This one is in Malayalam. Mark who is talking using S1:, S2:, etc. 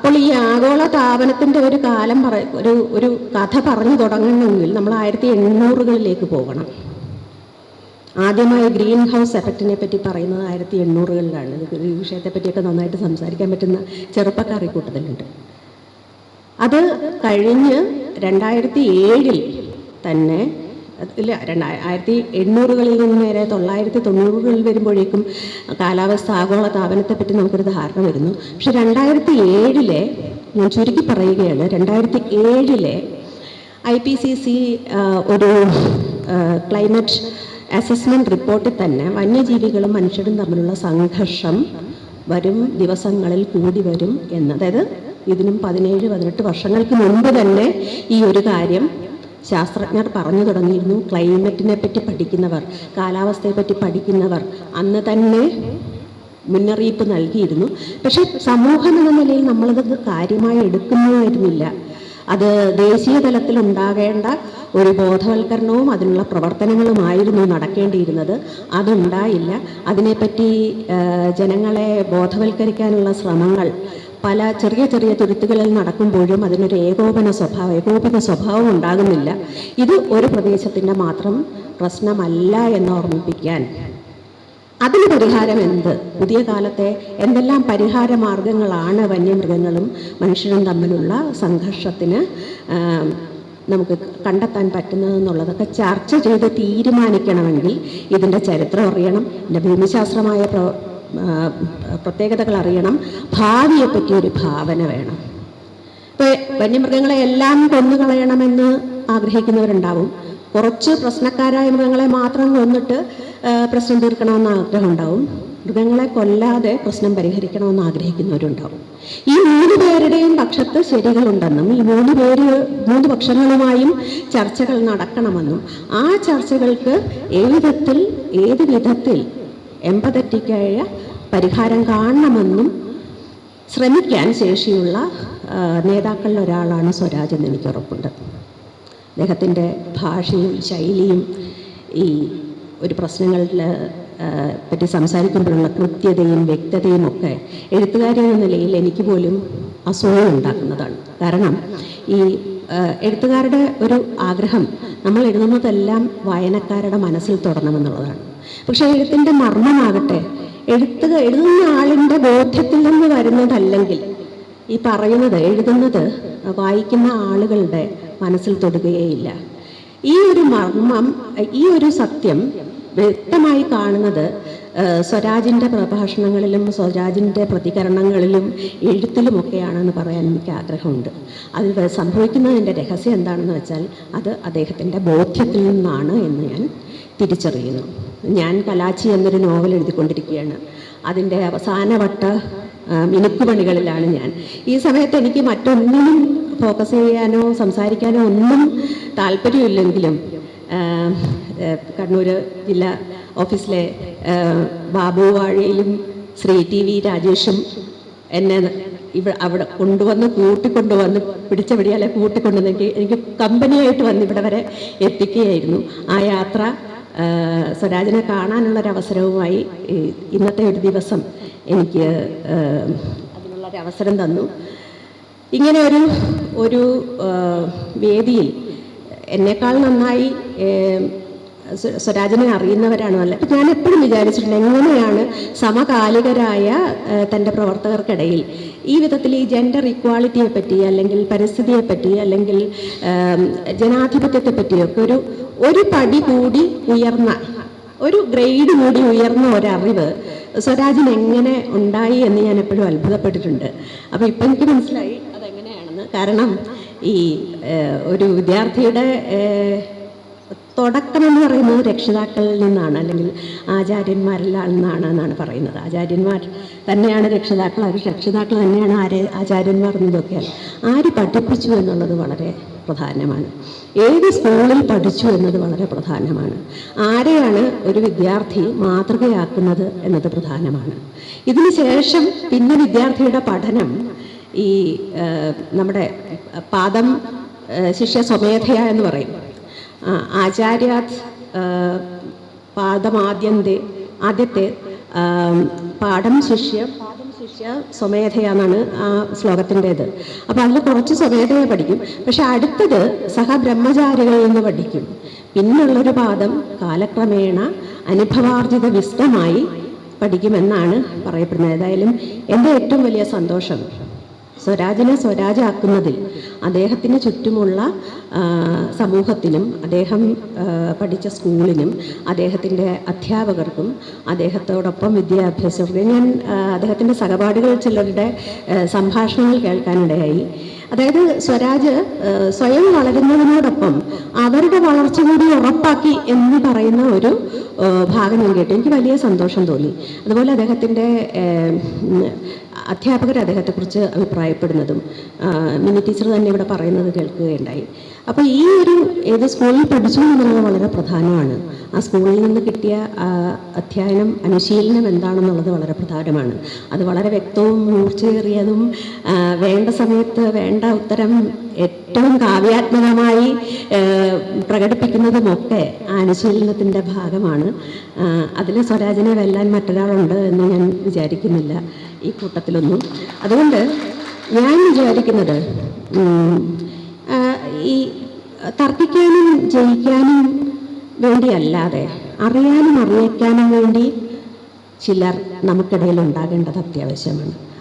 S1: അപ്പോൾ ഈ ആഗോള താപനത്തിൻ്റെ ഒരു കാലം ഒരു കഥ പറഞ്ഞു തുടങ്ങണമെങ്കിൽ നമ്മൾ 1800കളിലേക്ക് പോകണം. ആദ്യമായി ഗ്രീൻ ഹൗസ് എഫക്റ്റിനെ പറ്റി പറയുന്നത് 1800കളിലാണ്. ഈ വിഷയത്തെപ്പറ്റിയൊക്കെ നന്നായിട്ട് സംസാരിക്കാൻ പറ്റുന്ന ചെറുപ്പക്കാർ ഈ കൂട്ടത്തിലുണ്ട്. അത് കഴിഞ്ഞ് 2007 തന്നെ, ഇല്ല 1800കളിൽ നിന്ന് നേരെ 1990കളിൽ വരുമ്പോഴേക്കും കാലാവസ്ഥ ആഗോള താപനത്തെപ്പറ്റി നമുക്കൊരു ധാരണ വരുന്നു. പക്ഷെ 2007 ഞാൻ ചുരുക്കി പറയുകയാണ്, 2007 IPCC ഒരു ക്ലൈമറ്റ് അസസ്മെൻറ്റ് റിപ്പോർട്ടിൽ തന്നെ വന്യജീവികളും മനുഷ്യരും തമ്മിലുള്ള സംഘർഷം വരും ദിവസങ്ങളിൽ കൂടി വരും എന്ന്, അതായത് ഇതിനും 17-18 വർഷങ്ങൾക്ക് മുൻപ് തന്നെ ഈ ഒരു കാര്യം ശാസ്ത്രജ്ഞർ പറഞ്ഞു തുടങ്ങിയിരുന്നു. ക്ലൈമറ്റിനെ പറ്റി പഠിക്കുന്നവർ, കാലാവസ്ഥയെപ്പറ്റി പഠിക്കുന്നവർ അന്ന് തന്നെ മുന്നറിയിപ്പ് നൽകിയിരുന്നു. പക്ഷെ സമൂഹം എന്ന നിലയിൽ നമ്മളത് കാര്യമായി എടുക്കുന്നുമായിരുന്നില്ല. അത് ദേശീയ തലത്തിൽ ഉണ്ടാകേണ്ട ഒരു ബോധവൽക്കരണവും അതിനുള്ള പ്രവർത്തനങ്ങളുമായിരുന്നു നടക്കേണ്ടിയിരുന്നത്. അതുണ്ടായില്ല. അതിനെപ്പറ്റി ജനങ്ങളെ ബോധവൽക്കരിക്കാനുള്ള ശ്രമങ്ങൾ പല ചെറിയ ചെറിയ തുരുത്തുകളിൽ നടക്കുമ്പോഴും അതിനൊരു ഏകോപന സ്വഭാവം ഉണ്ടാകുന്നില്ല. ഇത് ഒരു പ്രദേശത്തിൻ്റെ മാത്രം പ്രശ്നമല്ല എന്ന് ഓർമ്മിപ്പിക്കാൻ, അതിന് പരിഹാരം എന്ത്, പുതിയ കാലത്തെ എന്തെല്ലാം പരിഹാര മാർഗങ്ങളാണ് വന്യമൃഗങ്ങളും മനുഷ്യരും തമ്മിലുള്ള സംഘർഷത്തിന് നമുക്ക് കണ്ടെത്താൻ പറ്റുന്നതെന്നുള്ളതൊക്കെ ചർച്ച ചെയ്ത് തീരുമാനിക്കണമെങ്കിൽ ഇതിൻ്റെ ചരിത്രം അറിയണം, ഇതിൻ്റെ ഭൂമിശാസ്ത്രമായ പ്രത്യേകതകൾ അറിയണം, ഭാവിയെപ്പറ്റി ഒരു ഭാവന വേണം. ഇപ്പോൾ വന്യമൃഗങ്ങളെ എല്ലാം കൊന്നുകളയണമെന്ന് ആഗ്രഹിക്കുന്നവരുണ്ടാവും. കുറച്ച് പ്രശ്നക്കാരായ മൃഗങ്ങളെ മാത്രം കൊന്നിട്ട് പ്രശ്നം തീർക്കണമെന്ന് ആഗ്രഹം ഉണ്ടാവും. മൃഗങ്ങളെ കൊല്ലാതെ പ്രശ്നം പരിഹരിക്കണമെന്ന് ആഗ്രഹിക്കുന്നവരുണ്ടാവും. ഈ 3 പേരുടെയും പക്ഷത്ത് ശരികളുണ്ടെന്നും ഈ 3 പക്ഷങ്ങളുമായും ചർച്ചകൾ നടക്കണമെന്നും ആ ചർച്ചകൾക്ക് ഏത് വിധത്തിൽ എമ്പതറ്റിക്കായ പരിഹാരം കാണണമെന്നും ശ്രമിക്കാൻ ശേഷിയുള്ള നേതാക്കളിൽ ഒരാളാണ് സ്വരാജ് എന്ന് എനിക്ക് ഉറപ്പുണ്ട്. അദ്ദേഹത്തിൻ്റെ ഭാഷയും ശൈലിയും ഈ ഒരു പ്രശ്നങ്ങളിൽ പറ്റി സംസാരിക്കുമ്പോഴുള്ള കൃത്യതയും വ്യക്തതയും ഒക്കെ എഴുത്തുകാരി എന്ന നിലയിൽ എനിക്ക് പോലും അസൂയ ഉണ്ടാക്കുന്നതാണ്. കാരണം ഈ എഴുത്തുകാരുടെ ഒരു ആഗ്രഹം നമ്മൾ എഴുതുന്നതെല്ലാം വായനക്കാരുടെ മനസ്സിൽ തൊടണമെന്നുള്ളതാണ്. പക്ഷേ എഴുത്തിൻ്റെ മർമ്മമാകട്ടെ എഴുതുന്ന ആളിൻ്റെ ബോധ്യത്തിൽ നിന്ന് വരുന്നതല്ലെങ്കിൽ ഈ പറയുന്നത്, എഴുതുന്നത് വായിക്കുന്ന ആളുകളുടെ മനസ്സിൽ തൊടുകയേയില്ല. ഈ ഒരു മർമ്മം, ഈ ഒരു സത്യം വ്യക്തമായി കാണുന്നത് സ്വരാജിൻ്റെ പ്രഭാഷണങ്ങളിലും സ്വരാജിൻ്റെ പ്രതികരണങ്ങളിലും എഴുത്തിലുമൊക്കെയാണെന്ന് പറയാൻ എനിക്ക് ആഗ്രഹമുണ്ട്. അതിൽ സംഭവിക്കുന്നതിൻ്റെ രഹസ്യം എന്താണെന്ന് വെച്ചാൽ അത് അദ്ദേഹത്തിൻ്റെ ബോധ്യത്തിൽ നിന്നാണ് എന്ന് ഞാൻ തിരിച്ചറിയുന്നു. ഞാൻ കലാച്ചി എന്നൊരു നോവൽ എഴുതിക്കൊണ്ടിരിക്കുകയാണ്. അതിൻ്റെ അവസാനവട്ട മിനുക്കുപണികളിലാണ് ഞാൻ. ഈ സമയത്ത് എനിക്ക് മറ്റൊന്നിനും ഫോക്കസ് ചെയ്യാനോ സംസാരിക്കാനോ ഒന്നും താല്പര്യമില്ലെങ്കിലും കണ്ണൂർ ജില്ലാ ഓഫീസിലെ ബാബു വാഴയിലും ശ്രീ TV രാജേഷും എന്നെ അവിടെ കൂട്ടിക്കൊണ്ടുവന്ന് പിടിച്ചപിടിയാലെ കൂട്ടിക്കൊണ്ടുവന്ന് എനിക്ക് കമ്പനിയായിട്ട് വന്ന് ഇവിടെ വരെ എത്തിക്കുകയായിരുന്നു. ആ യാത്ര സ്വരാജിനെ കാണാനുള്ളൊരവസരവുമായി ഇന്നത്തെ ഒരു ദിവസം എനിക്ക് അതിനുള്ളൊരവസരം തന്നു. ഇങ്ങനെ ഒരു വേദിയിൽ എന്നെക്കാൾ നന്നായി സ്വരാജിനെ അറിയുന്നവരാണ് നല്ല. അപ്പം ഞാൻ എപ്പോഴും വിചാരിച്ചിട്ടുണ്ട് എങ്ങനെയാണ് സമകാലികരായ തൻ്റെ പ്രവർത്തകർക്കിടയിൽ ഈ വിധത്തിൽ ഈ ജെൻഡർ ഇക്വാളിറ്റിയെ പറ്റി അല്ലെങ്കിൽ പരിസ്ഥിതിയെപ്പറ്റി അല്ലെങ്കിൽ ജനാധിപത്യത്തെ പറ്റിയൊക്കെ ഒരു പടി കൂടി ഉയർന്ന, ഒരു ഗ്രേഡ് കൂടി ഉയർന്ന ഒരറിവ് സ്വരാജിന് എങ്ങനെ ഉണ്ടായി എന്ന് ഞാൻ എപ്പോഴും അത്ഭുതപ്പെട്ടിട്ടുണ്ട്. അപ്പോൾ ഇപ്പം എനിക്ക് മനസ്സിലായി അതെങ്ങനെയാണെന്ന്. കാരണം ഈ ഒരു വിദ്യാർത്ഥിയുടെ തുടക്കമെന്ന് പറയുന്നത് രക്ഷിതാക്കളിൽ നിന്നാണ്, അല്ലെങ്കിൽ ആചാര്യന്മാരിൽ നിന്നാണ് പറയുന്നത്. ആചാര്യന്മാർ തന്നെയാണ് രക്ഷിതാക്കൾ, രക്ഷിതാക്കൾ തന്നെയാണ് ആചാര്യന്മാർ എന്നതൊക്കെയാണ്. ആര് പഠിപ്പിച്ചു എന്നുള്ളത് വളരെ പ്രധാനമാണ്. ഏത് സ്കൂളിൽ പഠിച്ചു എന്നത് വളരെ പ്രധാനമാണ്. ആരെയാണ് ഒരു വിദ്യാർത്ഥി മാതൃകയാക്കുന്നത് എന്നത് പ്രധാനമാണ്. ഇതിന് ശേഷം പിന്നെ വിദ്യാർത്ഥിയുടെ പഠനം ഈ നമ്മുടെ പാദം ശിഷ്യ സ്വമേധയ എന്ന് പറയും. ആചാര്യാത് പാദമാദ്യത്തെ പാഠം ശിഷ്യ സ്വമേധയാന്നാണ് ആ ശ്ലോകത്തിൻ്റേത്. അപ്പോൾ അതിൽ കുറച്ച് സ്വമേധയ പഠിക്കും. പക്ഷെ അടുത്തത് സഹബ്രഹ്മചാരികളിൽ നിന്ന് പഠിക്കും. പിന്നുള്ളൊരു പാദം കാലക്രമേണ അനുഭവാർജിത വിസ്ഡമായി പഠിക്കുമെന്നാണ് പറയപ്പെടുന്നത്. ഏതായാലും എൻ്റെ ഏറ്റവും വലിയ സന്തോഷം സ്വരാജിനെ സ്വരാജാക്കുന്നതിൽ അദ്ദേഹത്തിന് ചുറ്റുമുള്ള സമൂഹത്തിനും അദ്ദേഹം പഠിച്ച സ്കൂളിനും അദ്ദേഹത്തിൻ്റെ അധ്യാപകർക്കും അദ്ദേഹത്തോടൊപ്പം വിദ്യാഭ്യാസവർക്കും ഞാൻ അദ്ദേഹത്തിൻ്റെ സഹപാഠികൾ ചിലരുടെ സംഭാഷണങ്ങൾ കേൾക്കാനിടയായി. അതായത് സ്വരാജ് സ്വയം വളരുന്നതിനോടൊപ്പം അവരുടെ വളർച്ച കൂടി ഉറപ്പാക്കി എന്ന് പറയുന്ന ഒരു ഭാഗം ഞാൻ കേട്ടു. എനിക്ക് വലിയ സന്തോഷം തോന്നി. അതുപോലെ അദ്ദേഹത്തിൻ്റെ അധ്യാപകർ അദ്ദേഹത്തെക്കുറിച്ച് അഭിപ്രായപ്പെടുന്നതും മിനി ടീച്ചർ തന്നെ ഇവിടെ പറയുന്നത് കേൾക്കുകയുണ്ടായി. അപ്പോൾ ഈ ഒരു ഏത് സ്കൂളിൽ പഠിച്ചു എന്നുള്ളത് വളരെ പ്രധാനമാണ്. ആ സ്കൂളിൽ നിന്ന് കിട്ടിയ അധ്യയനം അനുശീലനം എന്താണെന്നുള്ളത് വളരെ പ്രധാനമാണ്. അത് വളരെ വ്യക്തവും മൂർച്ചയേറിയതും വേണ്ട സമയത്ത് വേണ്ട ഉത്തരം ഏറ്റവും കാവ്യാത്മകമായി പ്രകടിപ്പിക്കുന്നതുമൊക്കെ ആ അനുശീലനത്തിൻ്റെ ഭാഗമാണ്. അതിൽ സ്വരാജിനെ വെല്ലാൻ മറ്റൊരാളുണ്ട് എന്ന് ഞാൻ വിചാരിക്കുന്നില്ല ഈ കൂട്ടത്തിലൊന്നും. അതുകൊണ്ട് ഞാൻ വിചാരിക്കുന്നത് ഈ തർക്കിക്കാനും ജയിക്കാനും വേണ്ടിയല്ലാതെ അറിയാനും അറിയിക്കാനും വേണ്ടി ചിലർ നമുക്കിടയിൽ ഉണ്ടാകേണ്ടത് അത്യാവശ്യമാണ്.